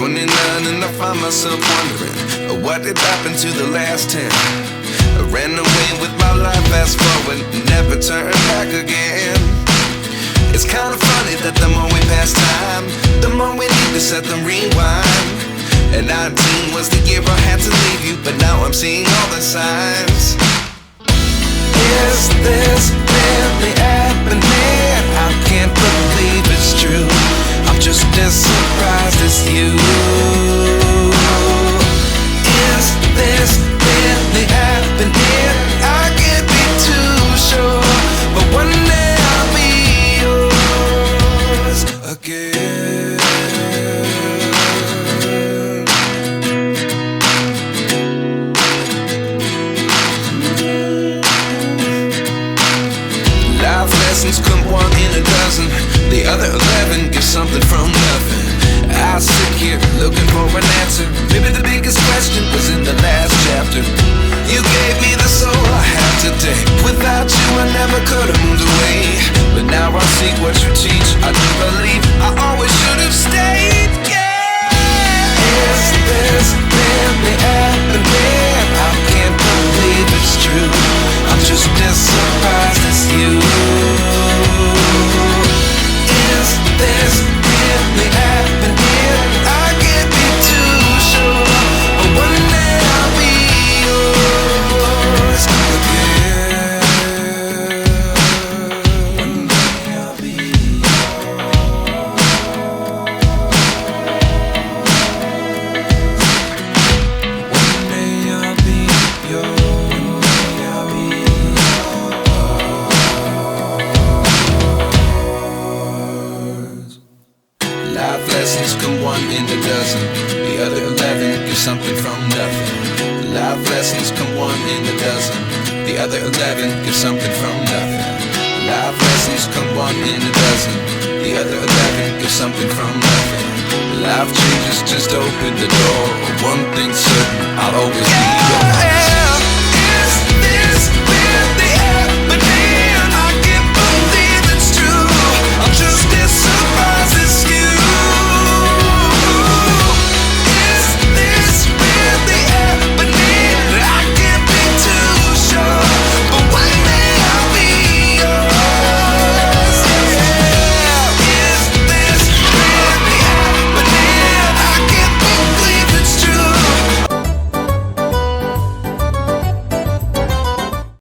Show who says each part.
Speaker 1: 29 and I find myself wondering what did happen to the last 10. I ran away with my life, fast forward, never turn back again. It's kind of funny that the more we pass time, the more we need to set the rewind. And 19 was the year I had to leave you, but now I'm seeing all the signs. Is this really happening? I can't believe it's true. I'm just as surprised as you. Is this really happening? I can't be too sure, but one day I'll be yours again. Life lessons come one in a dozen. The other 11 get something from nothing. I sit here looking for an answer. Maybe the biggest question was in the last chapter. You gave me the soul I have today. Without you I never could have moved away. But now I see what you teach. I do believe I always should have stayed. Yeah. Is this really happening? I can't believe it's true. I'm just as surprised as you. Is this really happening? I can't be too sure, but one day I'll be yours again. One day I'll be yours. One day I'll be yours. I'll be yours. Life lessons come one in a dozen. The other 11 get something from nothing. Life lessons come one in a dozen. The other 11 get something from nothing. Life lessons come one in a dozen. The other 11 get something from nothing. Life changes just open the door. One thing's certain, I'll always be yours.